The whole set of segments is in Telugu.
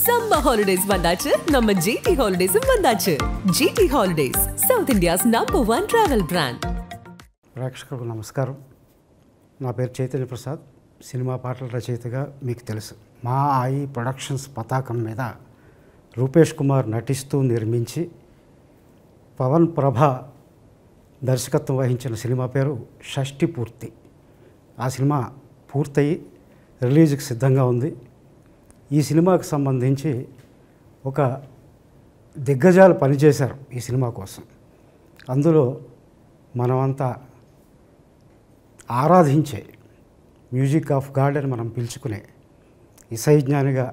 Summer holidays vandachu, நம்ம GT Holidays vandachu. GT Holidays, South India's #1 travel brand. ప్రేక్షకులకు నమస్కారం. నా పేరు చైతన్య ప్రసాద్. సినిమా పాటల రచయితగా మీకు తెలుసు. మా ఆయి ప్రొడక్షన్స్ పతాకం మీద రూపేష్ కుమార్ నటిస్తూ నిర్మించి పవన్ ప్రభ దర్శకత్వం వహించిన సినిమా పేరు షష్ఠి పూర్తి. ఆ సినిమా పూర్తయి రిలీజ్కి సిద్ధంగా ఉంది. ఈ సినిమాకు సంబంధించి ఒక దిగ్గజాలు పనిచేశారు ఈ సినిమా కోసం. అందులో మనమంతా ఆరాధించే మ్యూజిక్ ఆఫ్ గాడ్ అని మనం పిలుచుకునే ఇసైజ్ఞానిగా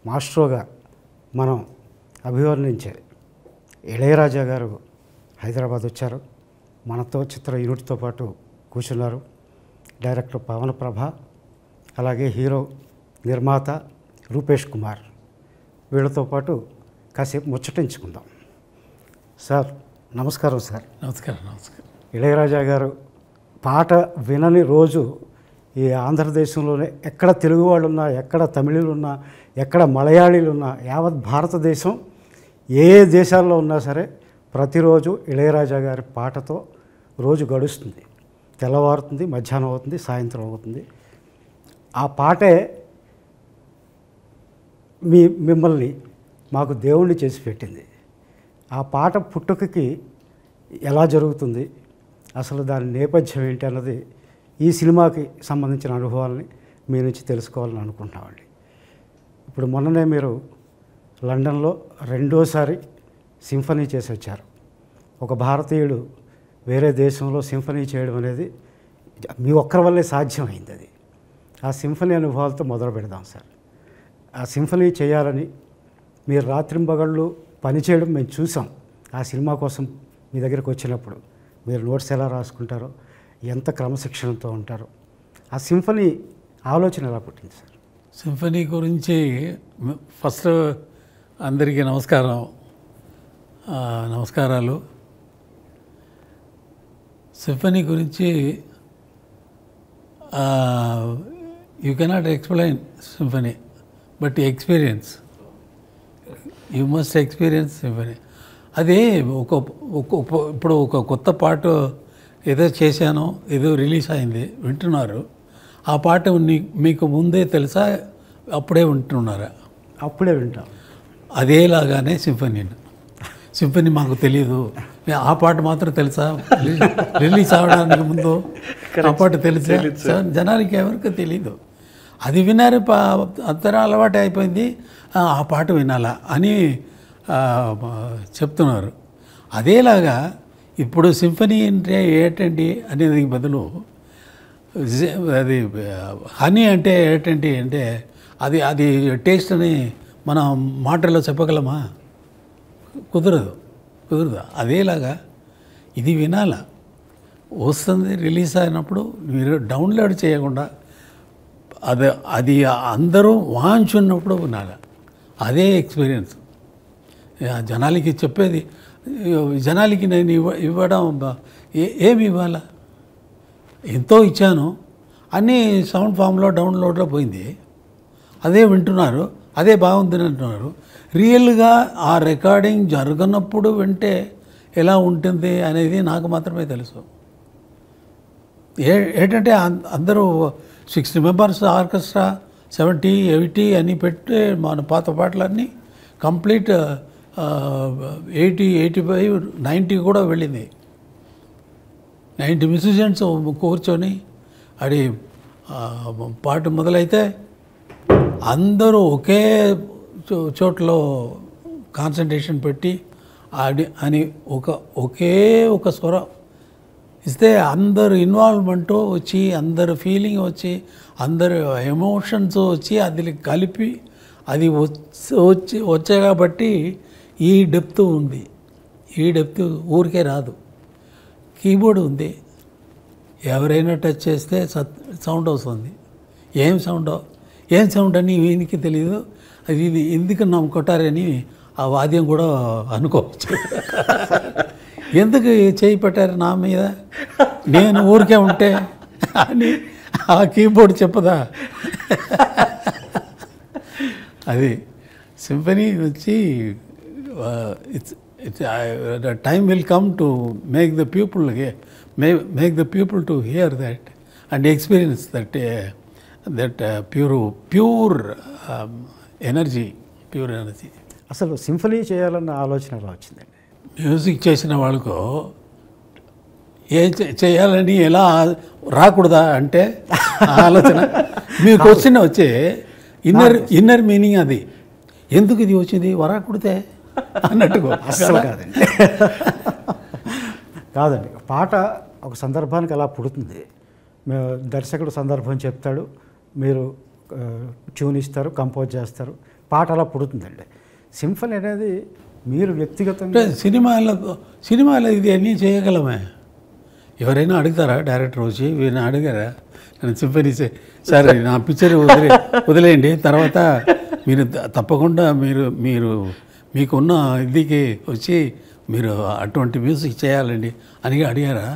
మాస్ట్రోగా మనం అభివర్ణించే ఇళయరాజా గారు హైదరాబాద్ వచ్చారు. మనతో చిత్ర యూనిట్తో పాటు కూర్చున్నారు. డైరెక్టర్ పవన్ ప్రభ, అలాగే హీరో నిర్మాత రూపేష్ కుమార్. వీళ్ళతో పాటు కాసేపు ముచ్చటించుకుందాం. సార్ నమస్కారం. సార్ నమస్కారం. ఇళయరాజా గారు పాట వినని రోజు ఈ ఆంధ్రదేశంలోనే ఎక్కడ తెలుగు వాళ్ళు ఉన్నా, ఎక్కడ తమిళులు ఉన్నా, ఎక్కడ మలయాళీలు ఉన్నా, యావత్ భారతదేశం ఏ దేశాల్లో ఉన్నా సరే ప్రతిరోజు ఇళయరాజా గారి పాటతో రోజు గడుస్తుంది. తెల్లవారుతుంది, మధ్యాహ్నం అవుతుంది, సాయంత్రం అవుతుంది. ఆ పాటే మిమ్మల్ని మాకు దేవుణ్ణి చేసి పెట్టింది. ఆ పాట పుట్టుకకి ఎలా జరుగుతుంది, అసలు దాని నేపథ్యం ఏంటి అన్నది ఈ సినిమాకి సంబంధించిన అనుభవాలని మీ నుంచి తెలుసుకోవాలని అనుకుంటున్నామండి. ఇప్పుడు మొన్ననే మీరు లండన్లో రెండోసారి సింఫనీ చేసి వచ్చారు. ఒక భారతీయుడు వేరే దేశంలో సింఫనీ చేయడం అనేది మీ ఒక్కరి వల్లే సాధ్యమైంది. అది ఆ సింఫనీ అనుభవాలతో మొదలు పెడదాం సార్. ఆ సింఫనీ చేయాలని మీరు రాత్రింబగళ్ళు పనిచేయడం మేము చూసాం. ఆ సినిమా కోసం మీ దగ్గరికి వచ్చినప్పుడు మీరు నోట్స్ ఎలా రాసుకుంటారో, ఎంత క్రమశిక్షణతో ఉంటారో, ఆ సింఫనీ ఆలోచన ఎలా పుట్టింది సార్? సింఫనీ గురించి ఫస్ట్ అందరికీ నమస్కారాలు. సింఫనీ గురించి you cannot explain symphony, but experience, you must experience symphony. అది ఇప్పుడు ఒక కొత్త పాట ఏదో చేశానో, ఏదో రిలీజ్ అయింది, వింటున్నారు. ఆ పాట మీకు ముందే తెలుసా, అప్పుడే వింటున్నారా? అప్పుడే వింటాం. అదేలాగానే సింఫనీ మాకు తెలియదు. ఆ పాట మాత్రం తెలుసా, రిలీజ్ అవడానికి ముందు ఆ పాట తెలుసా? జనానికి ఎవరికి తెలీదు. అది విన్నారు, అంతర అలవాటు అయిపోయింది, ఆ పాట వినాలా అని చెప్తున్నారు. అదేలాగా ఇప్పుడు సింఫనీ అంటే ఏంటండి అనేది బదులు అది హనీ అంటే ఏంటండి అంటే అది టేస్ట్ అని మనం మాటల్లో చెప్పగలమా? కుదరదు. అదేలాగా ఇది వినాలా, వస్తుంది రిలీజ్ అయినప్పుడు మీరు డౌన్లోడ్ చేయకుండా అది అందరూ వాంచున్నప్పుడు వినాలి. అదే ఎక్స్పీరియన్స్. జనాలకి చెప్పేది, జనాలకి నేను ఇవ్వడం ఏమి ఇవ్వాలా? ఎంతో ఇచ్చాను, అన్నీ సౌండ్ ఫామ్లో డౌన్లోడ్లో పోయింది. అదే వింటున్నారు, అదే బాగుందని అంటున్నారు. రియల్గా ఆ రికార్డింగ్ జరగనప్పుడు వింటే ఎలా ఉంటుంది అనేది నాకు మాత్రమే తెలుసు. ఏంటంటే అందరూ 60 మెంబర్స్ ఆర్కెస్ట్రా, 70, 80 అని పెట్టి మన పాత పాటలన్నీ కంప్లీట్ 80, 85, 90 కూడా వెళ్ళింది. 90 మ్యూజిషియన్స్ కూర్చొని అది పాట మొదలైతే అందరూ ఒకే చోట్లో కాన్సన్ట్రేషన్ పెట్టి అని ఒకే ఒక స్వరం ఇస్తే అందరు ఇన్వాల్వ్మెంట్ వచ్చి, అందరు ఫీలింగ్ వచ్చి, అందరు ఎమోషన్స్ వచ్చి అది కలిపి అది వచ్చాయి కాబట్టి ఈ డెప్త్ ఉంది. ఈ డెప్త్ ఊరికే రాదు. కీబోర్డ్ ఉంది, ఎవరైనా టచ్ చేస్తే సౌండ్ వస్తుంది. ఏం సౌండ్ అని వీనికి తెలియదు. ఇది ఎందుకు కొట్టారని ఆ వాద్యం కూడా అనుకోవచ్చు. ఎందుకు చేయి పెట్టారు నా మీద, నేను ఊరికే ఉంటే అని ఆ కీబోర్డ్ చెప్పదా? అది సింఫనీ వచ్చి the time will come to make the people make the people to hear that and experience that pure energy. అసలు సింఫనీ చేయాలన్న ఆలోచన ఎలా వచ్చిందండి? మ్యూజిక్ చేసిన వాళ్ళకు చేయాలని ఎలా రాకూడదా అంటే ఆలోచన. మీ క్వశ్చన్ వచ్చే ఇన్నర్ మీనింగ్ అది. ఎందుకు ఇది వచ్చింది వరాకుడితే అన్నట్టుగా. అసలు కాదండి. కాదండి, పాట ఒక సందర్భానికి అలా పుడుతుంది. దర్శకుడు సందర్భం చెప్తాడు, మీరు ట్యూన్ ఇస్తారు, కంపోజ్ చేస్తారు, పాట అలా పుడుతుందండి. సింఫనీ అనేది మీరు వ్యక్తిగతంగా సినిమాలో ఇది అన్నీ చేయగలమే. ఎవరైనా అడుగుతారా డైరెక్టర్ వచ్చి వీరిని అడిగారా నేను సింఫనీ సరే నా పిక్చర్ వదిలేయండి, తర్వాత మీరు తప్పకుండా మీకున్న ఇదికి వచ్చి మీరు అటువంటి మ్యూజిక్ చేయాలండి అని అడిగారా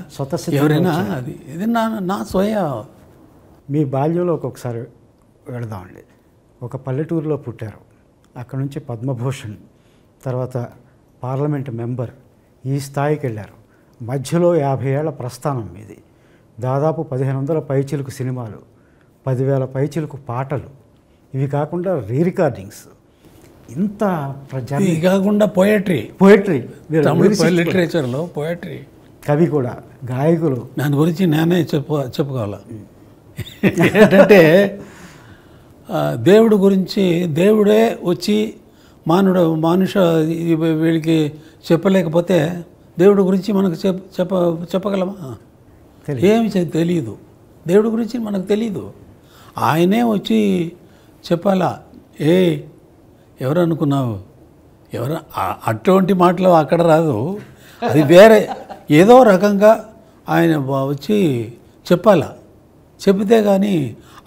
ఎవరైనా? అది ఇది నా స్వయ. మీ బాల్యంలో ఒక్కొక్కసారి వెళదామండి. ఒక పల్లెటూరులో పుట్టారు, అక్కడ నుంచి పద్మభూషణ్, తర్వాత పార్లమెంట్ మెంబర్, ఈ స్థాయికి వెళ్ళారు. మధ్యలో 50 ఏళ్ల ప్రస్థానం మీది. దాదాపు 1500 పైచిలుకు సినిమాలు, 10,000 పైచిలుకు పాటలు, ఇవి కాకుండా రికార్డింగ్స్, ఇంత ఇవి కాకుండా పోయట్రీ లిటరేచర్లో పోయట్రీ, కవి కూడా, గాయకులు. దాని గురించి నేనే చెప్పుకోవాలి. ఏంటంటే దేవుడు గురించి దేవుడే వచ్చి మనుష వీడికి చెప్పలేకపోతే దేవుడి గురించి మనకు చెప్పగలమా? ఏమి తెలియదు, దేవుడి గురించి మనకు తెలియదు. ఆయనే వచ్చి చెప్పాలా. ఎవరు అనుకున్నావు, ఎవరు అటువంటి మాటలు అక్కడ రాదు, అది వేరే ఏదో రకంగా ఆయన వచ్చి చెప్పాలా. చెబితే కానీ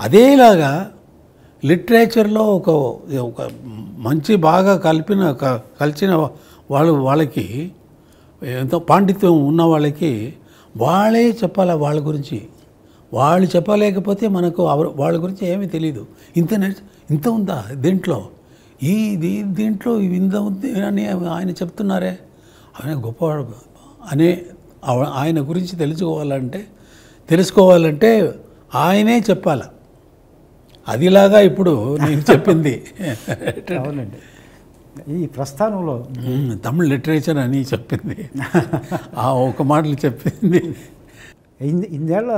అదేలాగా లిటరేచర్లో ఒక మంచి బాగా కలిసిన వాళ్ళకి ఎంతో పాండిత్యం ఉన్న వాళ్ళకి వాళ్ళే చెప్పాలా వాళ్ళ గురించి. వాళ్ళు చెప్పలేకపోతే మనకు వాళ్ళ గురించి ఏమీ తెలియదు. ఇంత ఉందా దీంట్లో, దీంట్లో ఇంత ఉంది అని ఆయన చెప్తున్నారే, ఆయన గొప్పవాడు అనే ఆయన గురించి తెలుసుకోవాలంటే ఆయనే చెప్పాల. అదిలాగా ఇప్పుడు నేను చెప్పింది. అవునండి, ఈ ప్రస్థానంలో తమిళ్ లిటరేచర్ అని చెప్పింది, ఆ ఒక మాటలు చెప్పింది. ఇన్నేళ్ల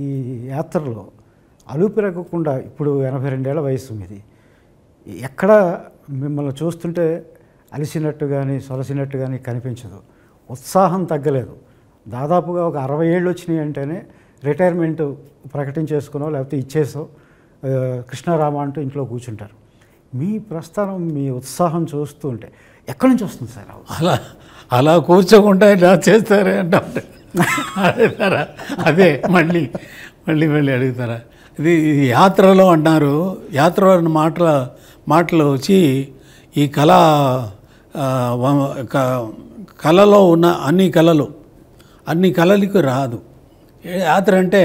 ఈ యాత్రలో అలుపెరగకుండా, ఇప్పుడు 82 ఏళ్ల వయసు మీది, ఎక్కడ మిమ్మల్ని చూస్తుంటే అలిసినట్టు కానీ సొలసినట్టు కానీ కనిపించదు. ఉత్సాహం తగ్గలేదు. దాదాపుగా ఒక 60 ఏళ్ళు వచ్చినాయి అంటేనే రిటైర్మెంట్ ప్రకటించేసుకునో లేకపోతే ఇచ్చేసో కృష్ణారామ అంటూ ఇంట్లో కూర్చుంటారు. మీ ప్రస్థానం, మీ ఉత్సాహం చూస్తూ ఉంటే ఎక్కడి నుంచి వస్తుంది సార్? అలా కూర్చోకుండా ఇలా చేస్తారే అంటే అడుగుతారా? అదే మళ్ళీ అడుగుతారా? ఇది యాత్రలో అన్నారు. యాత్రలో మాటలు వచ్చి ఈ కళలో ఉన్న అన్ని కళలకు రాదు. యాత్ర అంటే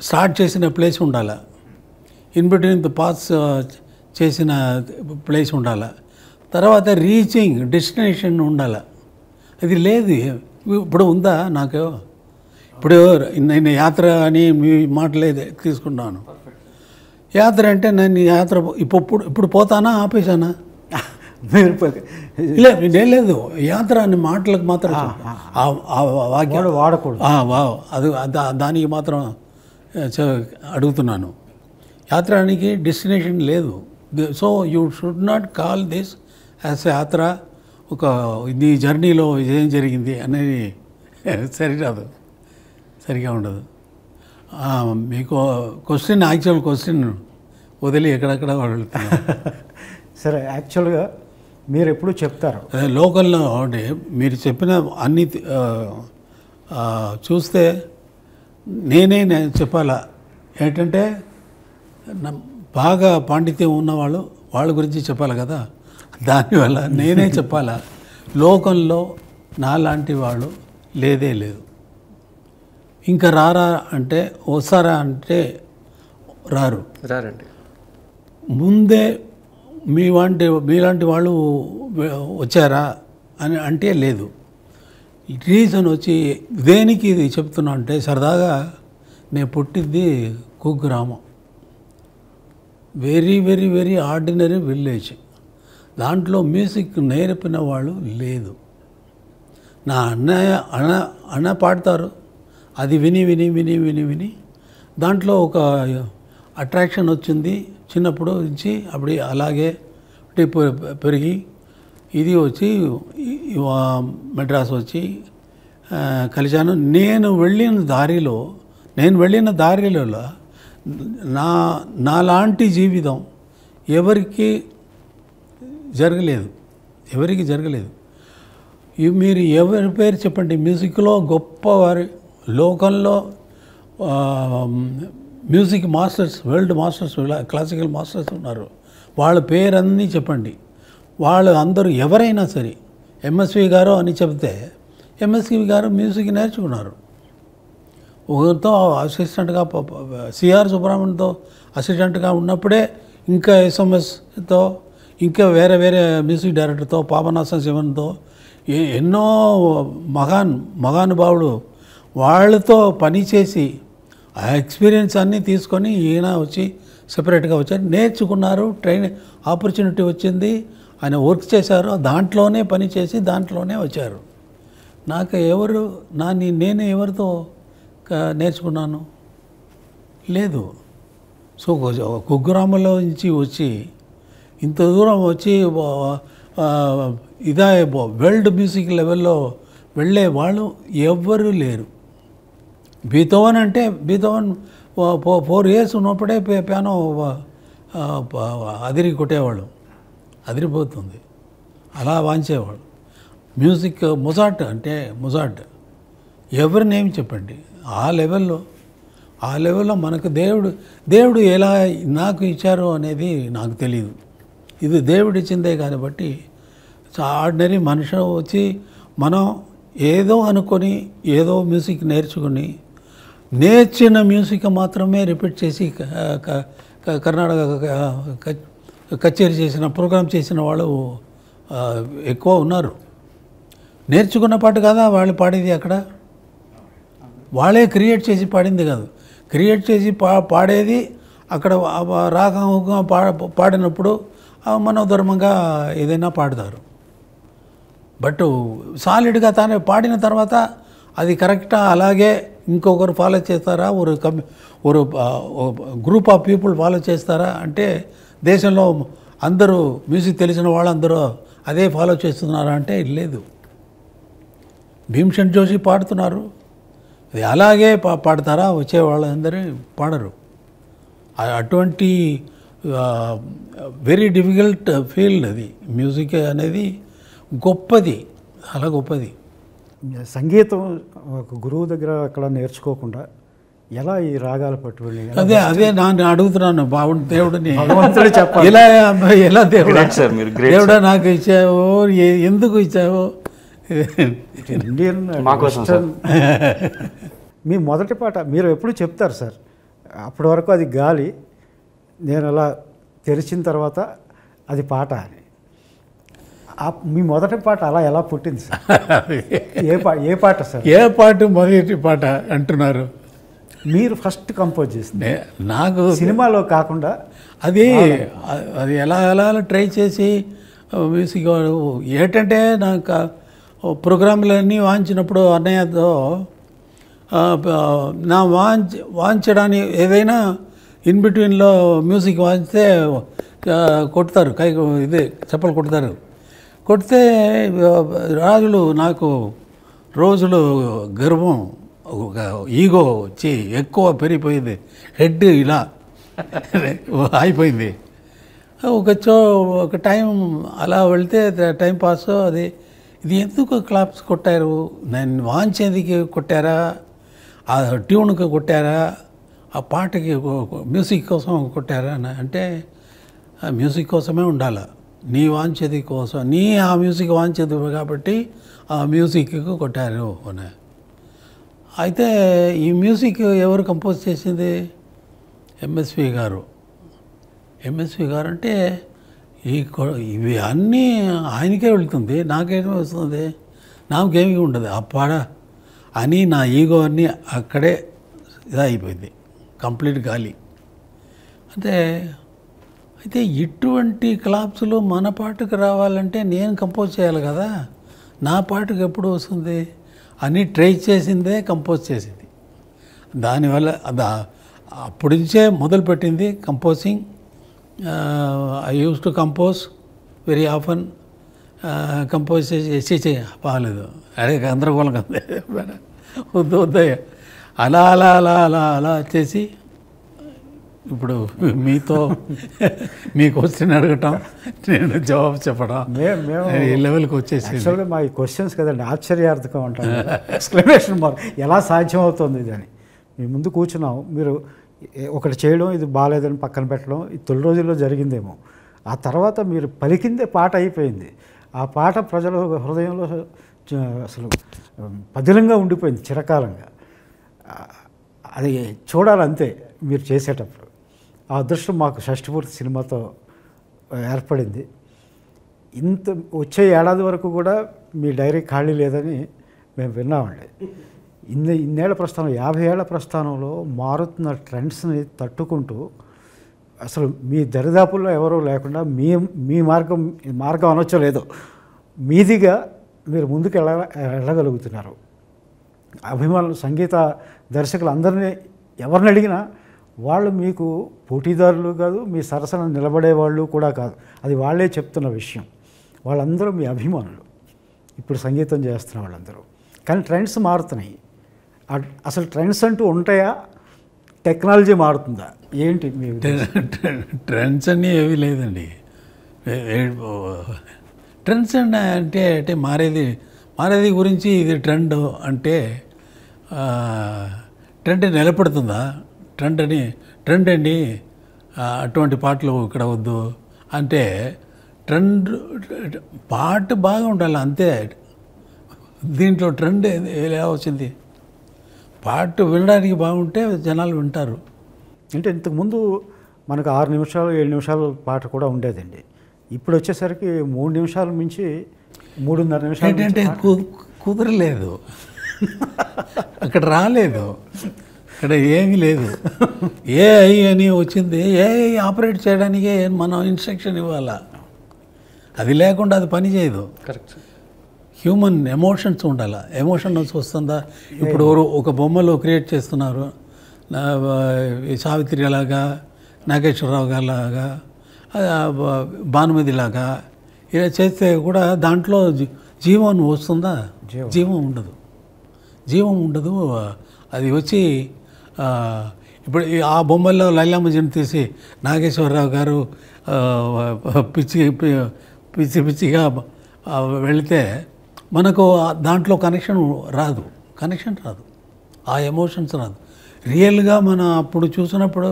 స్టార్ట్ చేసిన ప్లేస్ ఉండాలి, ఇన్ బిట్వీన్ ద పాత్స్ చేసిన ప్లేస్ ఉండాలి, తర్వాత రీచింగ్ డెస్టినేషన్ ఉండాలి. అది లేదు. ఇప్పుడు ఉందా నాకు? ఇప్పుడు నేను యాత్ర అని మీ మాటలే తీసుకున్నాను. యాత్ర అంటే నేను యాత్ర ఇప్పుడు పోతానా ఆపేసానా? లేదు, యాత్ర అనే మాటలకు మాత్రం వాడకూడదు. అది దానికి మాత్రం అడుగుతున్నాను. యాత్రానికి డెస్టినేషన్ లేదు. So you should not call this as యాత్ర. ఒక నీ జర్నీలో ఏం జరిగింది అనేది సరిగా ఉండదు. మీకు యాక్చువల్ క్వశ్చన్ వదిలి ఎక్కడెక్కడ వెళ్తున్నారు. సరే, యాక్చువల్గా మీరు ఎప్పుడు చెప్తారు లోకల్లో అంటే మీరు చెప్పిన అన్ని చూస్తే నేనే చెప్పాలా ఏంటంటే బాగా పాండిత్యం ఉన్నవాళ్ళు వాళ్ళ గురించి చెప్పాలి కదా. దానివల్ల నేనే చెప్పాలా. లోకంలో నాలాంటి వాళ్ళు లేదు. ఇంకా రారా అంటే వస్తారా అంటే రారండి. ముందే మీలాంటి వాళ్ళు వచ్చారా అని అంటే లేదు. రీజన్ వచ్చి దేనికి ఇది చెప్తున్నా అంటే, సరదాగా నేను పుట్టింది కుగ్రామం, very very very ordinary village. దాంట్లో మ్యూజిక్ నేర్పిన వాళ్ళు లేదు. నా అన్న పాడతారు, అది విని విని విని విని విని దాంట్లో ఒక అట్రాక్షన్ వచ్చింది. చిన్నప్పుడు నుంచి అప్పుడు అలాగే పెరిగి ఇది వచ్చి మెడ్రాస్ వచ్చి కలిశాను. నేను వెళ్ళిన దారిలో నాలాంటి జీవితం ఎవరికి జరగలేదు. మీరు ఎవరి పేరు చెప్పండి, మ్యూజిక్లో గొప్పవారి లోకంలో music masters, world masters, classical masters ఉన్నారు. వాళ్ళ పేరన్నీ చెప్పండి. వాళ్ళు అందరూ ఎవరైనా సరే, ఎంఎస్వి గారు అని చెప్తే ఎంఎస్వి గారు మ్యూజిక్ నేర్చుకున్నారు. ఒకరితో అసిస్టెంట్గా సిఆర్ సుబ్రహ్మణ్యంతో అసిస్టెంట్గా ఉన్నప్పుడే, ఇంకా ఎస్ఎంఎస్తో, ఇంకా వేరే వేరే మ్యూజిక్ డైరెక్టర్తో, పాపనాశం శివన్తో, ఎన్నో మహానుభావుడు వాళ్ళతో పనిచేసి ఆ ఎక్స్పీరియన్స్ అన్నీ తీసుకొని ఈయన వచ్చి సెపరేట్గా వచ్చారు, నేర్చుకున్నారు, ఆపర్చునిటీ వచ్చింది, ఆయన వర్క్ చేశారు, దాంట్లోనే పని చేసి దాంట్లోనే వచ్చారు. నాకు నేను ఎవరితో నేర్చుకున్నాను లేదు. సో కుగ్రామంలో నుంచి వచ్చి ఇంత దూరం వచ్చి వరల్డ్ మ్యూజిక్ లెవెల్లో వెళ్ళే వాళ్ళు ఎవ్వరూ లేరు. బీథోవన్ 4 years ఉన్నప్పుడే పియానో కొట్టేవాళ్ళు, అదిరిపోతుంది, అలా వాంచేవాళ్ళు. మ్యూజిక్ మొజార్ట్ ఎవరి నేమ్ చెప్పండి. ఆ లెవెల్లో మనకు దేవుడు ఎలా నాకు ఇచ్చారు అనేది నాకు తెలియదు. ఇది దేవుడు ఇచ్చిందే కాబట్టి ఆర్డినరీ మనిషి వచ్చి మనం ఏదో అనుకొని ఏదో మ్యూజిక్ నేర్చిన మ్యూజిక్ మాత్రమే రిపీట్ చేసి కర్ణాటక కచేరీ చేసిన, ప్రోగ్రామ్ చేసిన వాళ్ళు ఎక్కువ ఉన్నారు. నేర్చుకున్న పాట కదా వాళ్ళు పాడేది, అక్కడ వాళ్ళే క్రియేట్ చేసి పాడింది కాదు, క్రియేట్ చేసి పాడేది అక్కడ రాగంగా పాడినప్పుడు మనోధర్మంగా ఏదైనా పాడతారు. బట్ సాలిడ్గా తానే పాడిన తర్వాత అది కరెక్టా, అలాగే ఇంకొకరు ఫాలో చేస్తారా, ఒక గ్రూప్ ఆఫ్ పీపుల్ ఫాలో చేస్తారా అంటే, దేశంలో అందరూ మ్యూజిక్ తెలిసిన వాళ్ళందరూ అదే ఫాలో చేస్తున్నారా అంటే లేదు. భీమ్సేన్ జోషి పాడుతున్నారు, అది అలాగే పాడతారా, వచ్చే వాళ్ళందరూ పాడరు. అటువంటి వెరీ డిఫికల్ట్ ఫీల్డ్ అది. మ్యూజిక్ అనేది గొప్పది, చాలా గొప్పది. సంగీతం ఒక గురువు దగ్గర అక్కడ నేర్చుకోకుండా ఎలా ఈ రాగాలు పట్టుకుని, అదే నేను అడుగుతున్నాను దేవుడిని, చెప్పాలి ఎలా దేవుడా నాకు ఇచ్చావో, ఎందుకు ఇచ్చావో. ఇండియన్ మీ మొదటి పాట మీరు ఎప్పుడు చెప్తారు సార్, అప్పటి వరకు అది గాలి, నేను అలా తెరిచిన తర్వాత అది పాట అని. మీ మొదటి పాట అలా ఎలా పుట్టింది సార్? ఏ పాట సార్? ఏ పాట మొదటి పాట అంటున్నారు? మీరు ఫస్ట్ కంపోజ్ చేసింది నాకు సినిమాలో కాకుండా అది ఎలా ట్రై చేసి మ్యూజిక్ ఏంటంటే, నాకు ప్రోగ్రాంలన్నీ వాంచినప్పుడు అన్నయ్యతో నా వాంచడానికి ఏదైనా ఇన్ బిట్వీన్లో మ్యూజిక్ వాంచితే కొడతారు, చెప్పలు కొడితే రాజులు నాకు రోజులు గర్వం, ఈగో వచ్చి ఎక్కువ పెరిగిపోయింది, హెడ్ ఇలా అయిపోయింది. ఒక టైం అలా వెళ్తే టైం పాస్ ఇది ఎందుకు క్లాప్స్ కొట్టారు, నేను వాంచేందుకు కొట్టారా, ఆ ట్యూన్కి కొట్టారా, ఆ పాటకి మ్యూజిక్ కోసం కొట్టారా అంటే, మ్యూజిక్ కోసమే ఉండాలి, నీ వాంచేది కోసం, ఆ మ్యూజిక్ వాంచేది కాబట్టి ఆ మ్యూజిక్కి కొట్టారు అని. అయితే ఈ మ్యూజిక్ ఎవరు కంపోజ్ చేసింది? ఎంఎస్వి గారు. ఎంఎస్వి గారు అంటే ఇవి అన్నీ ఆయనకే వెళ్తుంది, నాకేమీ వస్తుంది, నాకేమీ ఉండదు. ఆ పాడ అని నా ఈగో అన్నీ అక్కడే ఇదైపోయింది, కంప్లీట్ గాలి. అయితే ఇటువంటి క్లాప్స్లో మన పాటకు రావాలంటే నేను కంపోజ్ చేయాలి కదా, నా పాటకు ఎప్పుడు వస్తుంది అని ట్రై చేసిందే కంపోజ్ చేసింది. దానివల్ల అప్పటి నుంచే మొదలుపెట్టింది composing. I use to compose very often. Compose చేసి బాగాలేదు, అదే గందరగోళంగా వద్దయ్య అలా అలా అలా అలా అలా చేసి ఇప్పుడు మీతో మీ క్వశ్చన్ అడగటం, నేను జవాబు చెప్పడం, ఈ లెవెల్కి వచ్చేసి. యాక్చువల్గా మా ఈ క్వశ్చన్స్ కదండి ఆశ్చర్యార్థకం అంటారు, ఎక్స్క్లమేషన్ మార్క్, ఎలా సాధ్యం అవుతుంది ఇది అని. మీ ముందు కూర్చున్నాం, మీరు ఒకటి చేయడం, ఇది బాగాలేదని పక్కన పెట్టడం, ఇది తొలి రోజుల్లో జరిగిందేమో. ఆ తర్వాత మీరు పలికిందే పాట అయిపోయింది. ఆ పాట ప్రజల హృదయంలో అసలు పదిలంగా ఉండిపోయింది చిరకాలంగా. అది చూడాలంతే మీరు చేసేటప్పుడు. ఆ అదృష్టం మాకు షష్ఠపూర్తి సినిమాతో ఏర్పడింది. వచ్చే ఏడాది వరకు కూడా మీ డైరీ ఖాళీ లేదని మేము విన్నామండి. ఇన్నేళ్ల ప్రస్థానం, 50 ఏళ్ల ప్రస్థానంలో మారుతున్న ట్రెండ్స్ని తట్టుకుంటూ అసలు మీ దరిదాపుల్లో ఎవరూ లేకుండా మీ మార్గం అనొచ్చో లేదో మీదిగా మీరు ముందుకు వెళ్ళగలుగుతున్నారు. అభిమానులు, సంగీత దర్శకులు అందరినీ ఎవరిని అడిగినా వాళ్ళు మీకు పోటీదారులు కాదు, మీ సరసన నిలబడేవాళ్ళు కూడా కాదు. అది వాళ్ళే చెప్తున్న విషయం. వాళ్ళందరూ మీ అభిమానులు, ఇప్పుడు సంగీతం చేస్తున్న వాళ్ళందరూ. కానీ ట్రెండ్స్ మారుతున్నాయి. అసలు ట్రెండ్స్ అంటూ ఉంటాయా? టెక్నాలజీ మారుతుందా? ఏంటి మీ ట్రెండ్స్ అన్నీ ఏమీ లేదండి. ట్రెండ్స్ అంటే మారేది గురించి ఇది ట్రెండ్ అంటే ట్రెండ్ నిలబడుతుందా? ట్రెండ్ అండి అటువంటి పాటలు ఇక్కడ వద్దు అంటే ట్రెండ్ పాట బాగా ఉండాలి అంతే. దీంట్లో ట్రెండ్ ఎలా వచ్చింది? పాట వినడానికి బాగుంటే జనాలు వింటారు. అంటే ఇంతకుముందు మనకు 6 నిమిషాలు 7 నిమిషాలు పాట కూడా ఉండేదండి. ఇప్పుడు వచ్చేసరికి 3 నిమిషాల మించి 3.5 నిమిషాలు ఏంటంటే కుదరలేదు, అక్కడ రాలేదు, ఇక్కడ ఏమీ లేదు. ఏఐ అని వచ్చింది, ఏఐ ఆపరేట్ చేయడానికే మనం ఇన్స్ట్రక్షన్ ఇవ్వాలా, అది లేకుండా అది పని చేయదు. కరెక్ట్. హ్యూమన్ ఎమోషన్స్ ఉండాలి. ఎమోషన్స్ వస్తుందా? ఇప్పుడు ఒక బొమ్మలో క్రియేట్ చేస్తున్నారు, సావిత్రి లాగా, నాగేశ్వరరావు గారి లాగా, భానుమతి లాగా ఇలా చేస్తే కూడా దాంట్లో జీవం వస్తుందా? జీవం ఉండదు. అది వచ్చి ఇప్పుడు ఆ బొమ్మల్లో లైలామజీని తీసి నాగేశ్వరరావు గారు పిచ్చిగా వెళితే మనకు దాంట్లో కనెక్షన్ రాదు, ఆ ఎమోషన్స్ రాదు. రియల్గా మనం అప్పుడు చూసినప్పుడు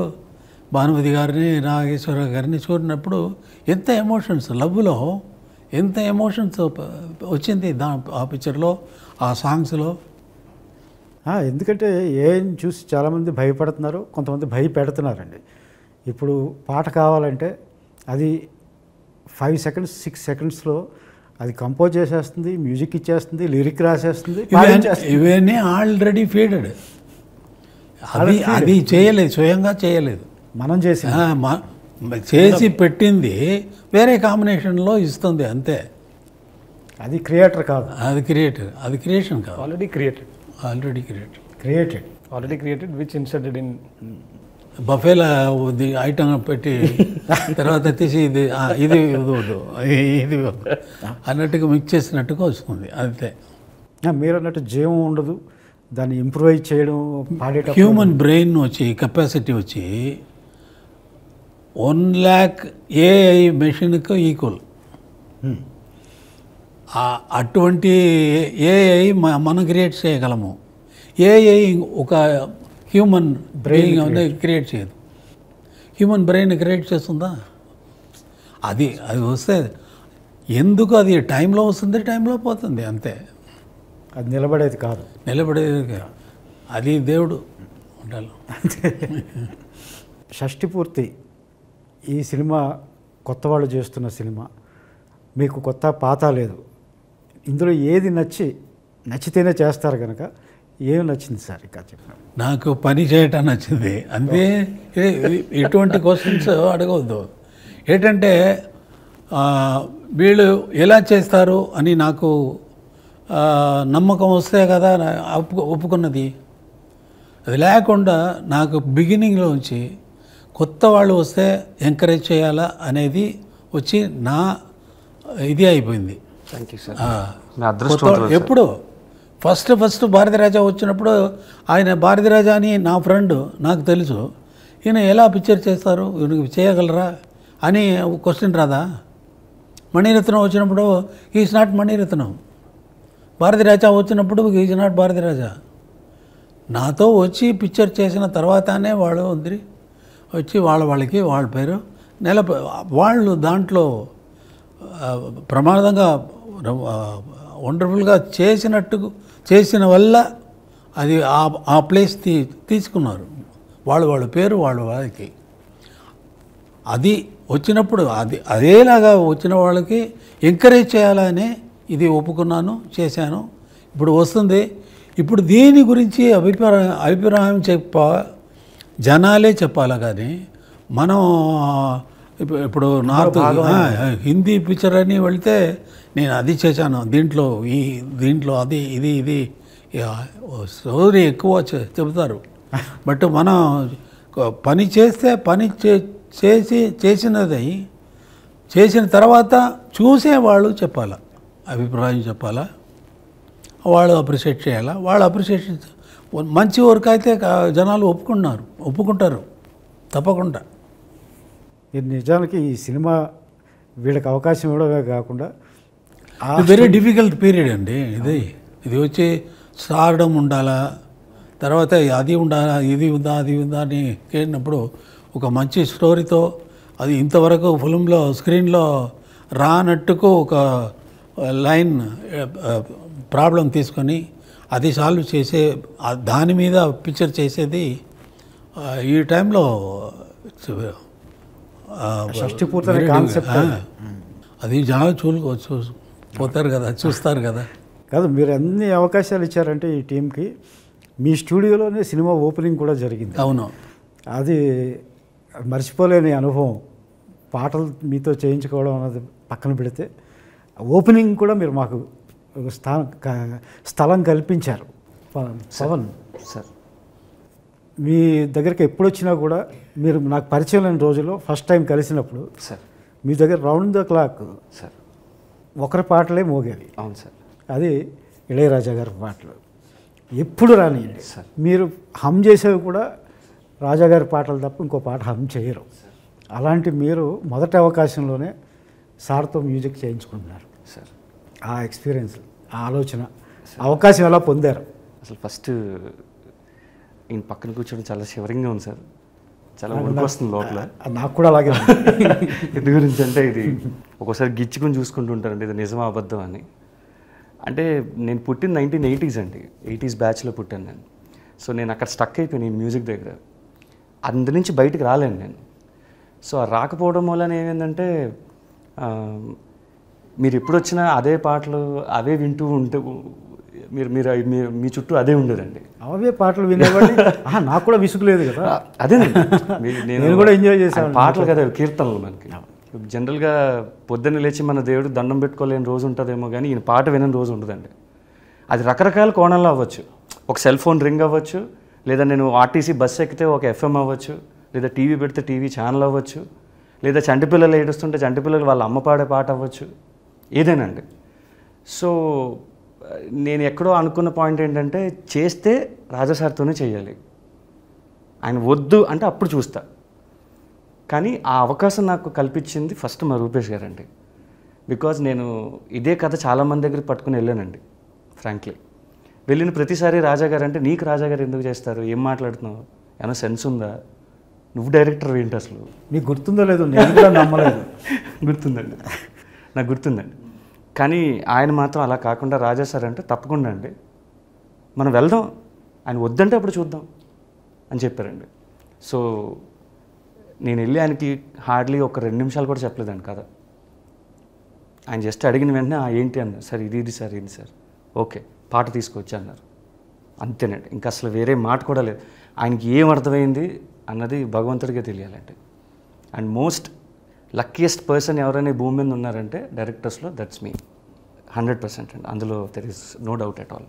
భానుమతి గారిని, నాగేశ్వరరావు గారిని చూసినప్పుడు ఎంత ఎమోషన్స్, లవ్లో ఎంత ఎమోషన్స్ వచ్చింది ఆ పిక్చర్లో, ఆ సాంగ్స్లో. ఎందుకంటే ఏం చూసి చాలామంది భయపడుతున్నారు, కొంతమంది భయపెడుతున్నారండి. ఇప్పుడు పాట కావాలంటే అది 5 సెకండ్స్ 6 సెకండ్స్లో అది కంపోజ్ చేసేస్తుంది, మ్యూజిక్ ఇచ్చేస్తుంది, లిరిక్ రాసేస్తుంది. ఇవన్నీ ఆల్రెడీ ఫీడెడ్. అది చేయలేదు, స్వయంగా చేయలేదు, మనం చేసి పెట్టింది వేరే కాంబినేషన్లో ఇస్తుంది అంతే. అది క్రియేటర్ కాదు, అది క్రియేషన్ కాదు. Already created which inserted in బఫేలా ఐటమ్ పెట్టి తర్వాత తీసి ఇది వద్దు అన్నట్టుగా మిక్స్ చేసినట్టుగా వస్తుంది అంతే. మీరు అన్నట్టు జీవం ఉండదు, దాన్ని ఇంప్రూవైజ్ చేయడం, పాడేటప్పుడు హ్యూమన్ బ్రెయిన్ వచ్చి కెపాసిటీ వచ్చి 1 lakh ఏఐ మెషిన్కు ఈక్వల్. అటువంటి ఏఐ మనం క్రియేట్ చేయగలము. ఏఐ ఒక హ్యూమన్ బ్రెయిన్ క్రియేట్ చేయదు. హ్యూమన్ బ్రెయిన్ క్రియేట్ చేస్తుందా? అది వస్తే ఎందుకు అది టైంలో వస్తుంది, టైంలో పోతుంది అంతే. అది నిలబడేది కాదు. అది దేవుడు ఉండాలి. షష్ఠి పూర్తి ఈ సినిమా కొత్త వాళ్ళు చేస్తున్న సినిమా, మీకు కొత్త పాత లేదు, ఇందులో ఏది నచ్చితేనే చేస్తారు కనుక ఏమి నచ్చింది సార్ ఇంకా చెప్పండి. నాకు పని చేయటం నచ్చింది అంతే. ఎటువంటి క్వశ్చన్స్ అడగవద్దు. ఏంటంటే వీళ్ళు ఎలా చేస్తారు అని నాకు నమ్మకం వస్తే కదా ఒప్పుకున్నది. అది లేకుండా నాకు బిగినింగ్లోంచి కొత్త వాళ్ళు వస్తే ఎంకరేజ్ చేయాలా అనేది వచ్చి నా ఇది అయిపోయింది. Thank you sir. ఎప్పుడు ఫస్ట్ భారతీరాజా వచ్చినప్పుడు ఆయన భారతీరాజా అని నా ఫ్రెండ్, నాకు తెలుసు, ఈయన ఎలా పిక్చర్ చేస్తారు, ఈయనకి చేయగలరా అని క్వశ్చన్ రాదా? మణిరత్నం వచ్చినప్పుడు ఈజ్ నాట్ మణిరత్నం, భారతీరాజా వచ్చినప్పుడు ఈజ్ నాట్ భారతీరాజా. నాతో వచ్చి పిక్చర్ చేసిన తర్వాతనే వాళ్ళు వచ్చి వాళ్ళకి వాళ్ళ పేరు వాళ్ళు దాంట్లో ప్రమాదంగా వండర్ఫుల్గా చేసిన వల్ల అది ఆ ప్లేస్ తీసుకున్నారు. వాళ్ళ పేరు వాళ్ళకి అది వచ్చినప్పుడు అదేలాగా వచ్చిన వాళ్ళకి ఎంకరేజ్ చేయాలనే ఇది ఒప్పుకున్నాను, చేశాను. ఇప్పుడు వస్తుంది. ఇప్పుడు దీని గురించి అభిప్రాయం జనాలే చెప్పాలా కానీ మనం ఇప్పుడు నార్త్ హిందీ పిక్చర్ అని వెళితే నేను అది చేశాను, దీంట్లో అది ఇది స్టోరీ ఎక్కువ చెబుతారు. బట్ మనం పని చేస్తే చేసిన తర్వాత చూసేవాళ్ళు చెప్పాలా, అభిప్రాయం చెప్పాలా, వాళ్ళు అప్రిషియేట్ చేయాలా. వాళ్ళు అప్రిషియేషన్ మంచి వర్క్ అయితే జనాలు ఒప్పుకుంటారు తప్పకుండా. ఇది నిజానికి ఈ సినిమా వీళ్ళకి అవకాశం ఇవ్వడమే కాకుండా వెరీ డిఫికల్ట్ పీరియడ్ అండి ఇది వచ్చి స్టార్డమ్ ఉండాలా, తర్వాత అది ఉండాలా, ఇది ఉందా అది ఉందా అని కేడినప్పుడు ఒక మంచి స్టోరీతో అది ఇంతవరకు ఫిల్మ్లో స్క్రీన్లో రానట్టుకు ఒక లైన్ ప్రాబ్లం తీసుకొని అది సాల్వ్ చేసే దాని మీద పిక్చర్ చేసేది ఈ టైంలో అది జనాలు పోతారు కదా, చూస్తారు కదా. కాదు, మీరు అన్ని అవకాశాలు ఇచ్చారంటే ఈ టీంకి. మీ స్టూడియోలోనే సినిమా ఓపెనింగ్ కూడా జరిగింది. అవును, అది మర్చిపోలేని అనుభవం. పాటలు మీతో చేయించుకోవడం అన్నది పక్కన పెడితే ఓపెనింగ్ కూడా మీరు మాకు స్థలం కల్పించారు. పవన్ సార్, మీ దగ్గరికి ఎప్పుడు వచ్చినా కూడా మీరు నాకు పరిచయం లేని రోజుల్లో ఫస్ట్ టైం కలిసినప్పుడు సార్ మీ దగ్గర రౌండ్ ద క్లాక్ సార్ ఒకరి పాటలే మోగేవి. అవును సార్. అది ఇళయరాజా గారి పాటలు. ఎప్పుడు రానియండి సార్, మీరు హమ్ చేసేవి కూడా రాజాగారి పాటలు తప్ప ఇంకో పాట హమ్ చేయరు. అలాంటి మీరు మొదటి అవకాశంలోనే సార్తో మ్యూజిక్ చేయించుకుంటున్నారు సార్. ఆ ఎక్స్పీరియన్స్, ఆ ఆలోచన, అవకాశం ఎలా పొందారు? అసలు ఫస్ట్ ఈయన పక్కన కూర్చోవడం చాలా షివరింగ్గా ఉంది సార్. చాలా వణుకు వస్తుంది లోపల. నాకు కూడా అలాగే ఎందు గురించి అంటే ఇది ఒక్కోసారి గిచ్చుకుని చూసుకుంటూ ఉంటారండి, ఇది నిజమా అబద్ధం అని. అంటే నేను పుట్టిన 1980s అండి, 80s బ్యాచ్లో పుట్టాను నేను. సో నేను అక్కడ స్టక్ అయిపోయాను ఈ మ్యూజిక్ దగ్గర. అందు నుంచి బయటికి రాలేను నేను. సో ఆ రాకపోవడం వలన ఏమైందంటే మీరు ఎప్పుడు వచ్చినా అదే పాటలు అవే వింటూ ఉంటే మీరు మీరు మీ చుట్టూ అదే ఉండేదండి. అవే పాటలు వినేవాడి. నాకు కూడా విసుగులేదు కదా. అదేనండి, నేను కూడా ఎంజాయ్ చేశాను. పాటలు కదా కీర్తనలు. మనకి జనరల్గా పొద్దున్న లేచి మన దేవుడు దండం పెట్టుకోలేని రోజు ఉంటుందేమో కానీ ఈయన పాట వినని రోజు ఉండదండి. అది రకరకాల కోణంలో అవ్వచ్చు. ఒక సెల్ ఫోన్ రింగ్ అవ్వచ్చు, లేదా నేను ఆర్టీసీ బస్సు ఎక్కితే ఒక FM అవ్వచ్చు, లేదా టీవీ పెడితే టీవీ ఛానల్ అవ్వచ్చు, లేదా చంటిపిల్లలు ఏడుస్తుంటే చంటిపిల్లలు వాళ్ళ అమ్మ పాడే పాట అవ్వచ్చు, ఏదేనండి. సో నేను ఎక్కడో అనుకున్న పాయింట్ ఏంటంటే చేస్తే రాజాసార్తోనే చేయాలి, ఆయన వద్దు అంటే అప్పుడు చూస్తా. కానీ ఆ అవకాశం నాకు కల్పించింది ఫస్ట్ మా రూపేష్ గారండి. బికాజ్ నేను ఇదే కథ చాలామంది దగ్గర పట్టుకుని వెళ్ళానండి. ఫ్రాంక్లీ వెళ్ళిన ప్రతిసారి రాజాగారు అంటే నీకు రాజాగారు ఎందుకు చేస్తారు, ఏం మాట్లాడుతున్నావు, ఏమైనా సెన్స్ ఉందా, నువ్వు డైరెక్టర్ ఏంటి అసలు, మీకు గుర్తుందో లేదో, నేను కూడా నమ్మలేదు. గుర్తుందండి, నాకు గుర్తుందండి. కానీ ఆయన మాత్రం అలా కాకుండా రాజా సార్ అంటే తప్పకుండా అండి మనం వెళ్దాం, ఆయన వద్దంటే అప్పుడు చూద్దాం అని చెప్పారండి. సో నేను వెళ్ళి ఆయనకి హార్డ్లీ ఒక 2 నిమిషాలు కూడా చెప్పలేదండి కథ. ఆయన జస్ట్ అడిగిన వెంటనే ఏంటి అన్నారు, సార్ ఇది సార్ ఇది సార్, ఓకే పాట తీసుకొచ్చి అన్నారు. అంతేనండి, ఇంకా అసలు వేరే మాట కూడా లేదు. ఆయనకి ఏం అర్థమైంది అన్నది భగవంతుడికే తెలియాలంటే. అండ్ మోస్ట్ లక్కీయెస్ట్ పర్సన్ ఎవరైనా భూమి మీద ఉన్నారంటే డైరెక్టర్స్లో, దట్స్ మీ 100% అండి. అందులో there is no doubt at all.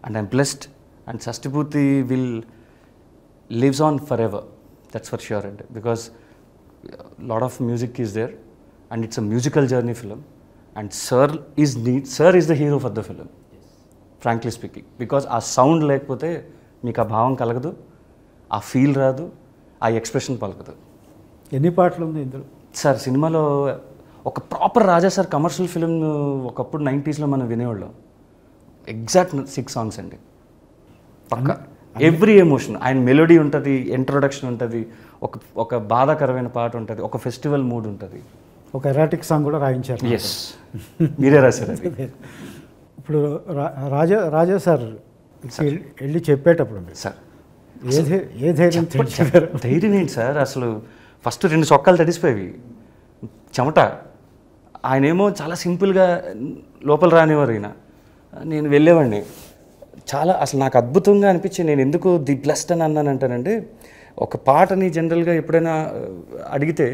And I'm blessed and Shashtipoorthi will lives on forever, that's for sure అండి. Because lot of music is there and it's a musical journey film. And sir is the hero for the film, frankly speaking. Because ఆ సౌండ్ లేకపోతే మీకు ఆ భావం కలగదు, ఆ ఫీల్ రాదు, ఆ ఎక్స్ప్రెషన్ పలకదు. ఎన్ని పాటలు ఉంది ఇందులో సార్? సినిమాలో ఒక ప్రాపర్ రాజా సార్ కమర్షియల్ ఫిలిం ఒకప్పుడు 90s మనం వినేవాళ్ళం. ఎగ్జాక్ట్ 6 సాంగ్స్ అండి, పక్క ఎవ్రీ ఎమోషన్. ఆయన మెలోడీ ఉంటుంది, ఇంట్రొడక్షన్ ఉంటుంది, ఒక బాధాకరమైన పాట ఉంటుంది, ఒక ఫెస్టివల్ మూడ్ ఉంటుంది, ఒక ఎరాటిక్ సాంగ్ కూడా రాయించారు. ఎస్, మీరే రాశారు అది. ఇప్పుడు రాజా సార్ వెళ్ళి చెప్పేటప్పుడు మీరు సార్ ఏ ధైర్యం చెప్పారు? ధైర్యం ఏంటి సార్, అసలు ఫస్ట్ 2 సొక్కాలు తడిసిపోయేవి చెమట. ఆయనేమో చాలా సింపుల్గా లోపల రానివారు. నేను వెళ్ళేవాడిని. చాలా అసలు నాకు అద్భుతంగా అనిపించి, నేను ఎందుకు ది బ్లెస్డ్ అని అన్నానంటానంటే, ఒక పాటని జనరల్గా ఎప్పుడైనా అడిగితే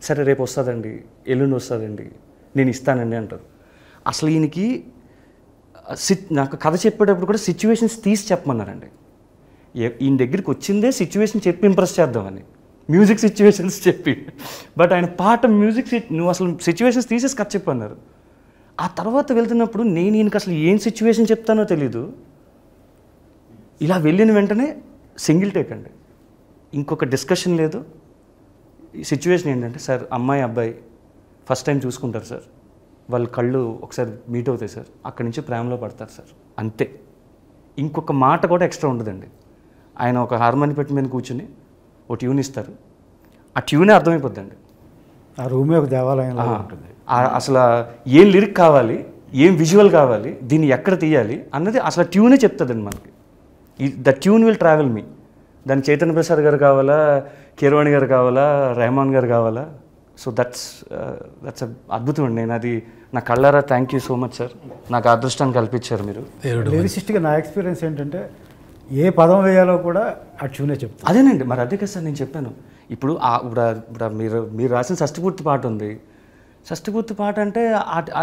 సరే రేపు వస్తుందండి, ఎల్లుండి వస్తుందండి, నేను ఇస్తానండి అంటారు. అసలు ఈయనకి నాకు కథ చెప్పేటప్పుడు కూడా సిచ్యువేషన్స్ తీసి చెప్పమన్నారండి. ఈయన దగ్గరికి వచ్చిందే సిచ్యువేషన్ చెప్పి ఇంప్రెస్ చేద్దామని, మ్యూజిక్ సిచ్యువేషన్స్ చెప్పి. బట్ ఆయన పాట మ్యూజిక్ నువ్వు అసలు సిచ్యువేషన్స్ తీసేసి కథ చెప్పన్నారు. ఆ తర్వాత వెళ్తున్నప్పుడు నేను ఈయనకి అసలు ఏం సిచ్యువేషన్ చెప్తానో తెలీదు. ఇలా వెళ్ళిన వెంటనే సింగిల్ టేక్ అండి, ఇంకొక డిస్కషన్ లేదు. ఈ సిచ్యువేషన్ ఏంటంటే, సార్ అమ్మాయి అబ్బాయి ఫస్ట్ టైం చూసుకుంటారు సార్, వాళ్ళ కళ్ళు ఒకసారి మీట్ అవుతాయి సార్, అక్కడి నుంచి ప్రేమలో పడతారు సార్, అంతే. ఇంకొక మాట కూడా ఎక్స్ట్రా ఉండదండి. ఆయన ఒక హార్మోని పెట్టి మీద కూర్చుని ఒక ట్యూన్ ఇస్తారు, ఆ ట్యూనే అర్థమైపోద్దండి. ఆ రూమే ఒక దేవాలయంలో ఉంటుంది. అసలు ఏం లిరిక్ కావాలి, ఏం విజువల్ కావాలి, దీన్ని ఎక్కడ తీయాలి అన్నది అసలు ట్యూనే చెప్తుందండి మనకి. ద ట్యూన్ విల్ ట్రావెల్ మీ. దాని చైతన్య ప్రసాద్ గారు కావాలా, కీరవాణి గారు కావాలా, రెహమాన్ గారు కావాలా. సో దట్స్ అద్భుతం అండి. నేను అది నా కళ్ళారా thank you so much sir, నాకు అదృష్టాన్ని కల్పించారు మీరు. లిరిసిస్ట్గా నా ఎక్స్పీరియన్స్ ఏంటంటే, ఏ పదం వేయాలో కూడా ఆ ట్యూనే చెప్తాను. అదేనండి, మరి అదే కదా సార్ నేను చెప్పాను. ఇప్పుడు మీరు రాసిన షష్టిపూర్తి పాట ఉంది. షష్టిపూర్తి పాట అంటే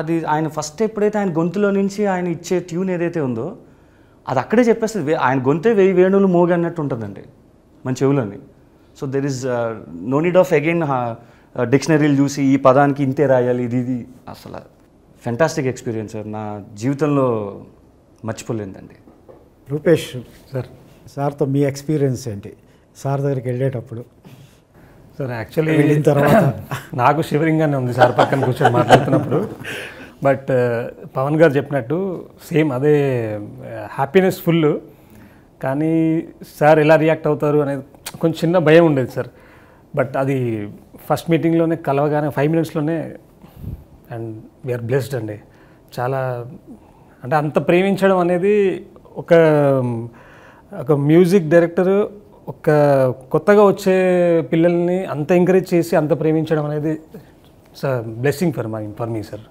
అది ఆయన ఫస్ట్ ఎప్పుడైతే ఆయన గొంతులో నుంచి ఆయన ఇచ్చే ట్యూన్ ఏదైతే ఉందో అది అక్కడే చెప్పేస్తుంది. ఆయన గొంతే 1000 వేణువులు మోగి అన్నట్టు ఉంటుందండి మన చెవులని. So there is no need of again డిక్షనరీలు చూసి ఈ పదానికి ఇంతే రాయాలి, ఇది అసలు ఫెంటాస్టిక్ ఎక్స్పీరియన్స్ సార్, నా జీవితంలో మర్చిపోలేదండి. రూపేష్ సార్, సార్తో మీ ఎక్స్పీరియన్స్ ఏంటి సార్ దగ్గరికి వెళ్ళేటప్పుడు? సార్ యాక్చువల్లీ వెళ్ళిన తర్వాత నాకు షివరింగ్గానే ఉంది సార్ పక్కన కూర్చొని మాట్లాడుతున్నప్పుడు. బట్ పవన్ గారు చెప్పినట్టు సేమ్ అదే హ్యాపీనెస్ ఫుల్. కానీ సార్ ఎలా రియాక్ట్ అవుతారు అనేది కొంచెం చిన్న భయం ఉండేది సార్. బట్ అది ఫస్ట్ మీటింగ్లోనే కలవగానే 5 మినిట్స్లోనే అండ్ వీఆర్ బ్లెస్డ్ అండి. చాలా అంటే అంత ప్రేమించడం అనేది ఒక మ్యూజిక్ డైరెక్టర్ ఒక కొత్తగా వచ్చే పిల్లల్ని అంత ఎంకరేజ్ చేసి అంత ప్రేమించడం అనేది sir blessing for me sir.